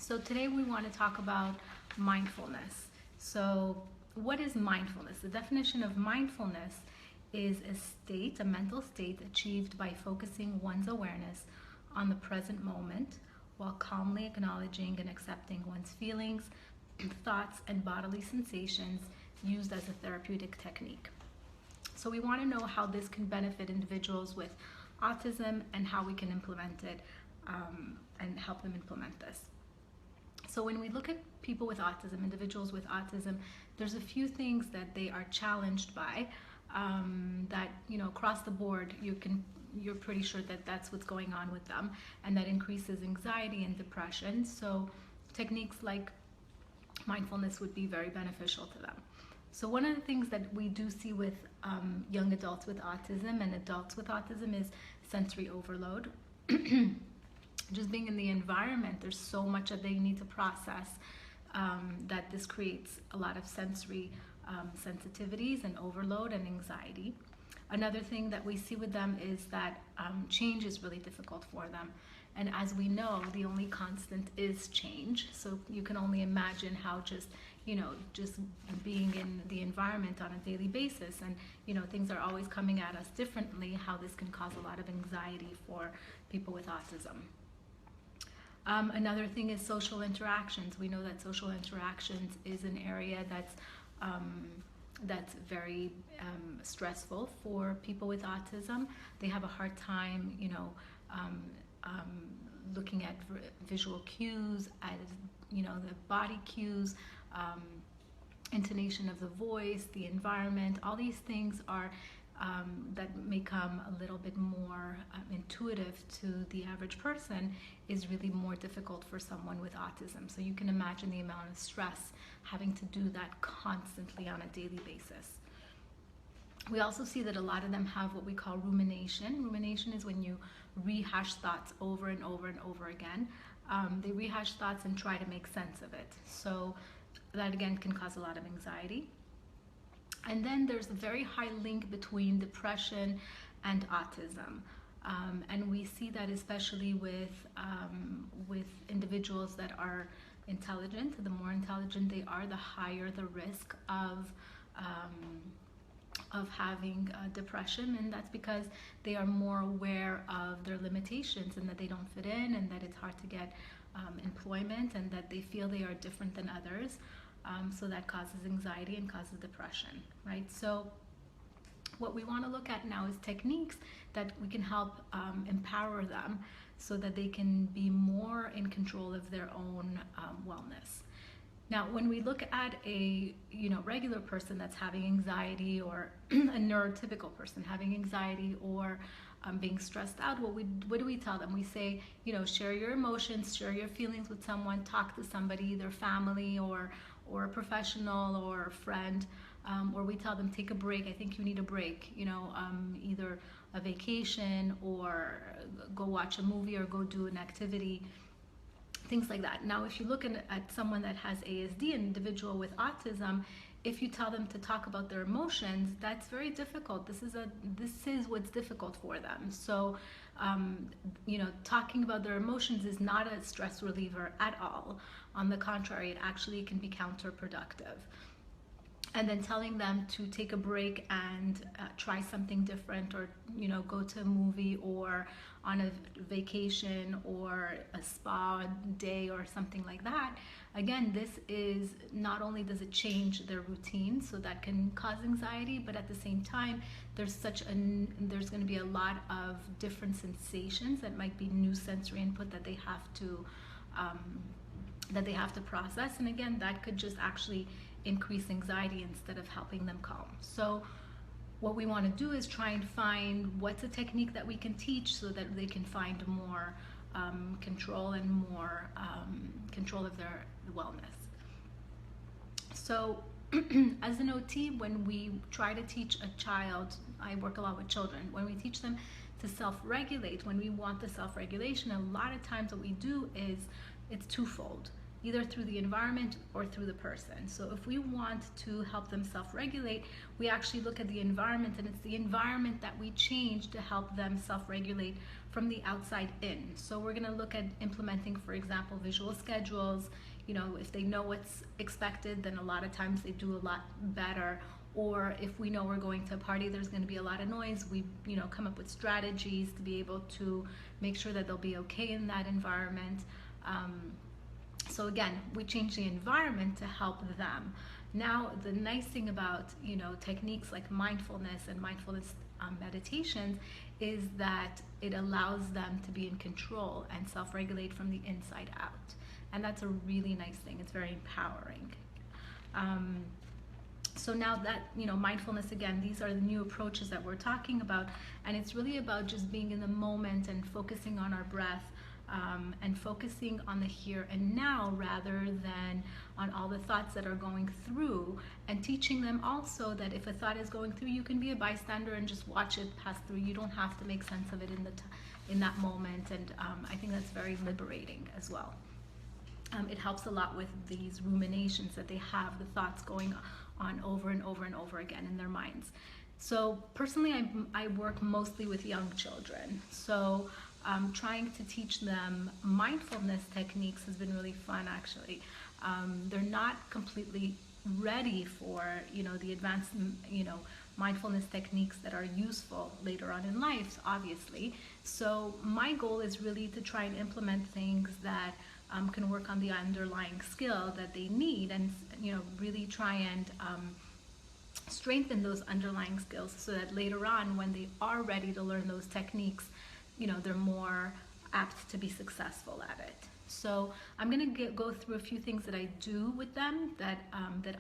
So today we want to talk about mindfulness. So what is mindfulness? The definition of mindfulness is a state, a mental state achieved by focusing one's awareness on the present moment while calmly acknowledging and accepting one's feelings, thoughts, and bodily sensations, used as a therapeutic technique. So we want to know how this can benefit individuals with autism and how we can implement it and help them implement this. So when we look at people with autism, individuals with autism, there's a few things that they are challenged by that, across the board, you're pretty sure that that's what's going on with them, and that increases anxiety and depression. So techniques like mindfulness would be very beneficial to them. So one of the things that we do see with young adults with autism and adults with autism is sensory overload. Just being in the environment, there's so much that they need to process that this creates a lot of sensory sensitivities and overload and anxiety. Another thing that we see with them is that change is really difficult for them. And as we know, the only constant is change. So you can only imagine how just being in the environment on a daily basis, and things are always coming at us differently, how this can cause a lot of anxiety for people with autism. Another thing is social interactions. We know that social interactions is an area that's very stressful for people with autism. They have a hard time, looking at visual cues, as the body cues, intonation of the voice, the environment. All these things are that may come a little bit more intuitive to the average person, is really more difficult for someone with autism. So you can imagine the amount of stress having to do that constantly on a daily basis. We also see that a lot of them have what we call rumination. Rumination is when you rehash thoughts over and over and over again. They rehash thoughts and try to make sense of it. So that again can cause a lot of anxiety. And then there's a very high link between depression and autism. And we see that especially with individuals that are intelligent. The more intelligent they are, the higher the risk of having depression, and that's because they are more aware of their limitations and that they don't fit in, and that it's hard to get employment, and that they feel they are different than others. So that causes anxiety and causes depression, right? So what we want to look at now is techniques that we can help empower them so that they can be more in control of their own wellness. Now, when we look at a regular person that's having anxiety, or a neurotypical person having anxiety, or being stressed out, what do we tell them? We say, share your emotions, share your feelings with someone, talk to somebody, either family or a professional or a friend, or we tell them, take a break. I think you need a break, either a vacation, or go watch a movie, or go do an activity, things like that. Now, if you look at someone that has ASD, an individual with autism, if you tell them to talk about their emotions, that's very difficult. This is what's difficult for them. So, talking about their emotions is not a stress reliever at all. On the contrary, it actually can be counterproductive. And then telling them to take a break and try something different, or go to a movie, or on a vacation, or a spa day, or something like that. Again, this is not only does it change their routine, so that can cause anxiety, but at the same time, there's going to be a lot of different sensations that might be new sensory input that they have to process, and again, that could just actually increase anxiety instead of helping them calm. So what we want to do is try and find what's a technique that we can teach so that they can find more control and more control of their wellness. So as an OT, when we try to teach a child, I work a lot with children, when we teach them to self-regulate, when we want the self-regulation, a lot of times what we do is it's twofold. either through the environment or through the person. So if we want to help them self-regulate, we actually look at the environment, and it's the environment that we change to help them self-regulate from the outside in. So we're going to look at implementing, for example, visual schedules. You know, if they know what's expected, then a lot of times they do a lot better. Or if we know we're going to a party, there's going to be a lot of noise, we, you know, come up with strategies to be able to make sure that they'll be okay in that environment. So again, we change the environment to help them. Now, the nice thing about, you know, techniques like mindfulness and mindfulness meditations is that it allows them to be in control and self-regulate from the inside out. And that's a really nice thing. It's very empowering. So now that, you know, mindfulness, again, these are the new approaches that we're talking about, and it's really about just being in the moment and focusing on our breath, and focusing on the here and now rather than on all the thoughts that are going through, and teaching them also that if a thought is going through, you can be a bystander and just watch it pass through. You don't have to make sense of it in that moment, and I think that's very liberating as well. It helps a lot with these ruminations that they have, the thoughts going on over and over and over again in their minds. So personally, I work mostly with young children. So trying to teach them mindfulness techniques has been really fun, actually. They're not completely ready for, you know, the advanced, you know, mindfulness techniques that are useful later on in life, obviously. So my goal is really to try and implement things that can work on the underlying skill that they need, and, you know, really try and strengthen those underlying skills so that later on, when they are ready to learn those techniques, you know, they're more apt to be successful at it. So I'm going to go through a few things that I do with them that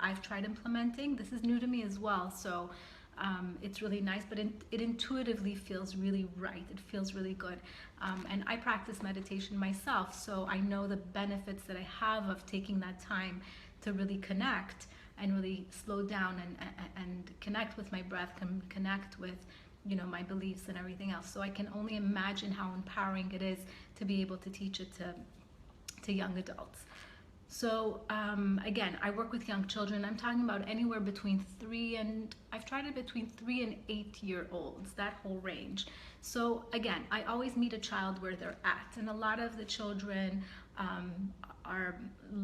I've tried implementing. This is new to me as well, so it's really nice, but it intuitively feels really right. It feels really good. And I practice meditation myself, so I know the benefits that I have of taking that time to really connect and really slow down and connect with my breath, connect with, you know, my beliefs and everything else. So I can only imagine how empowering it is to be able to teach it to young adults. So again, I work with young children. I'm talking about anywhere between I've tried it between 3 and 8-year-olds, that whole range. So again, I always meet a child where they're at, and a lot of the children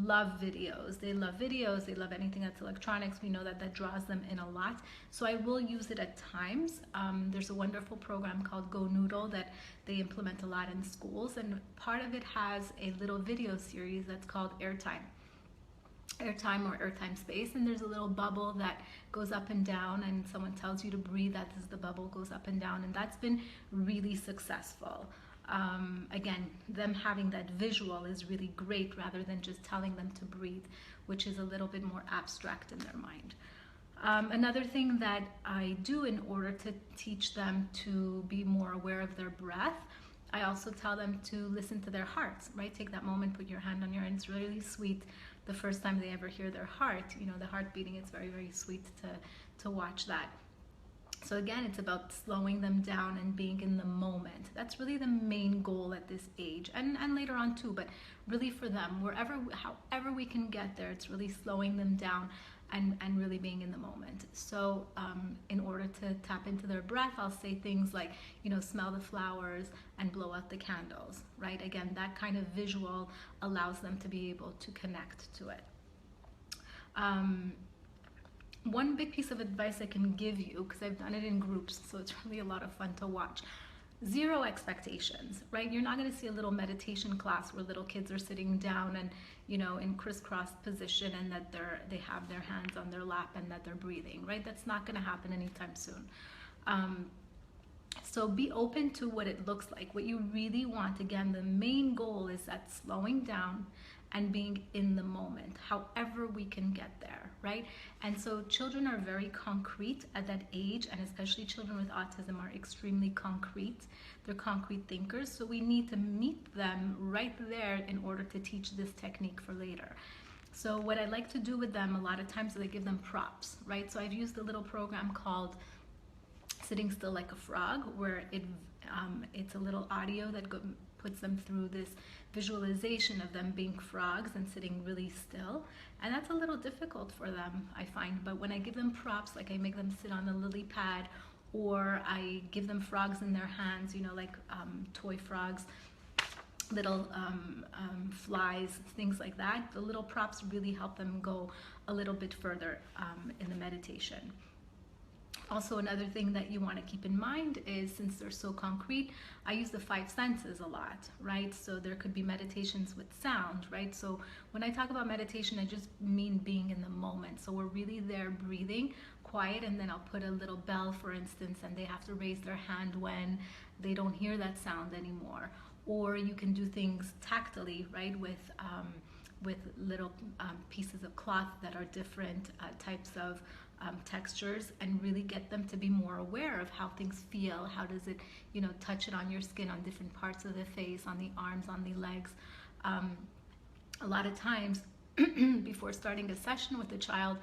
love videos. They love videos, they love anything that's electronics. We know that draws them in a lot. So I will use it at times. There's a wonderful program called Go Noodle that they implement a lot in schools, and part of it has a little video series that's called Airtime or Airtime Space, and there's a little bubble that goes up and down, and someone tells you to breathe that as the bubble goes up and down, and that's been really successful. Again, them having that visual is really great rather than just telling them to breathe, which is a little bit more abstract in their mind. Another thing that I do in order to teach them to be more aware of their breath, I also tell them to listen to their hearts, right? Take that moment, put your hand on your heart. It's really sweet the first time they ever hear their heart, you know, the heart beating. It's very, very sweet to watch that. So again, it's about slowing them down and being in the moment. That's really the main goal at this age, and later on too, but really for them, however we can get there, it's really slowing them down and really being in the moment. So in order to tap into their breath, I'll say things like, you know, smell the flowers and blow out the candles, right? Again, that kind of visual allows them to be able to connect to it. One big piece of advice I can give you, because I've done it in groups, so it's really a lot of fun to watch. 0 expectations, right? You're not going to see a little meditation class where little kids are sitting down and, you know, in crisscross position, and that they have their hands on their lap and that they're breathing, right? That's not going to happen anytime soon. So be open to what it looks like, what you really want. Again, the main goal is that slowing down and being in the moment, however we can get there, right? And so children are very concrete at that age, and especially children with autism are extremely concrete. They're concrete thinkers, so we need to meet them right there in order to teach this technique for later. So what I like to do with them a lot of times is I give them props, right? So I've used a little program called Sitting Still Like a Frog, where it's a little audio that puts them through this visualization of them being frogs and sitting really still. And that's a little difficult for them, I find. But when I give them props, like I make them sit on a lily pad, or I give them frogs in their hands, like toy frogs, little flies, things like that, the little props really help them go a little bit further in the meditation. Also, another thing that you want to keep in mind is, since they're so concrete, I use the 5 senses a lot, right? So there could be meditations with sound, right? So when I talk about meditation, I just mean being in the moment. So we're really there breathing, quiet, and then I'll put a little bell, for instance, and they have to raise their hand when they don't hear that sound anymore. Or you can do things tactily, right, with little pieces of cloth that are different types of textures, and really get them to be more aware of how things feel. How does it, touch it on your skin, on different parts of the face, on the arms, on the legs. A lot of times before starting a session with a child,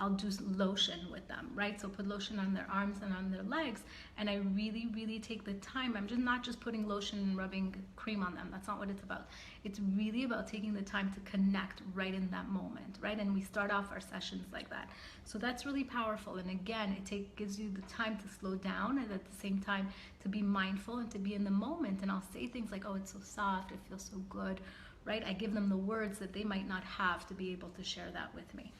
I'll do lotion with them, right? So put lotion on their arms and on their legs, and I really, really take the time. I'm just not just putting lotion and rubbing cream on them. That's not what it's about. It's really about taking the time to connect right in that moment, right? And we start off our sessions like that. So that's really powerful. And again, it gives you the time to slow down, and at the same time to be mindful and to be in the moment. And I'll say things like, oh, it's so soft, it feels so good, right? I give them the words that they might not have to be able to share that with me.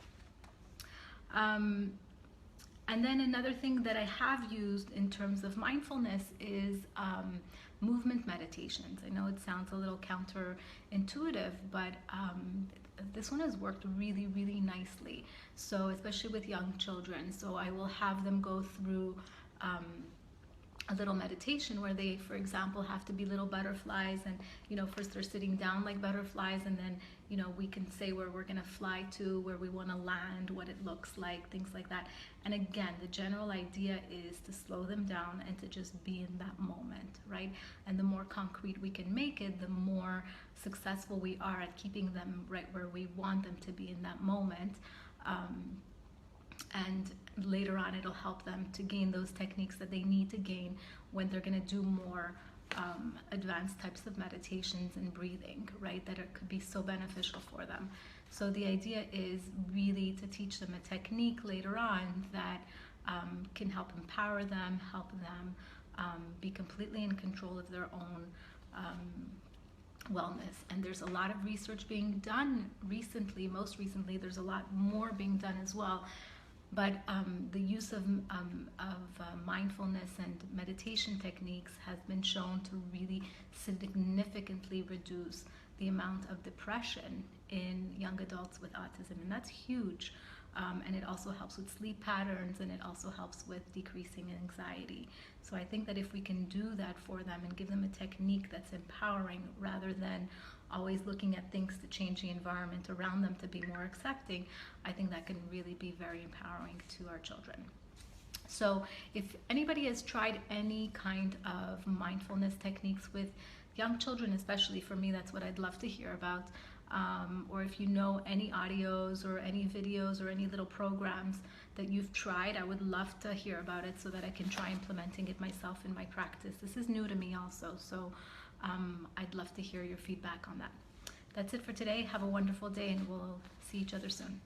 And then another thing that I have used in terms of mindfulness is movement meditations. I know it sounds a little counterintuitive, but this one has worked really, really nicely. So especially with young children. So I will have them go through a little meditation where they, for example, have to be little butterflies, and first they're sitting down like butterflies, and then we can say where we're going to fly to, where we want to land, what it looks like, things like that. And again, the general idea is to slow them down and to just be in that moment, right? And the more concrete we can make it, the more successful we are at keeping them right where we want them to be in that moment. And later on, it'll help them to gain those techniques that they need to gain when they're going to do more advanced types of meditations and breathing, right, that could be so beneficial for them. So the idea is really to teach them a technique later on that can help empower them, help them be completely in control of their own wellness. And there's a lot of research being done recently. Most recently, there's a lot more being done as well. But the use of mindfulness and meditation techniques has been shown to really significantly reduce the amount of depression in young adults with autism, and that's huge. And it also helps with sleep patterns, and it also helps with decreasing anxiety. So I think that if we can do that for them and give them a technique that's empowering, rather than always looking at things to change the environment around them to be more accepting, I think that can really be very empowering to our children. So if anybody has tried any kind of mindfulness techniques with young children, especially, for me, that's what I'd love to hear about. Or if you know any audios or any videos or any little programs that you've tried, I would love to hear about it so that I can try implementing it myself in my practice. This is new to me also, so I'd love to hear your feedback on that. That's it for today. Have a wonderful day, and we'll see each other soon.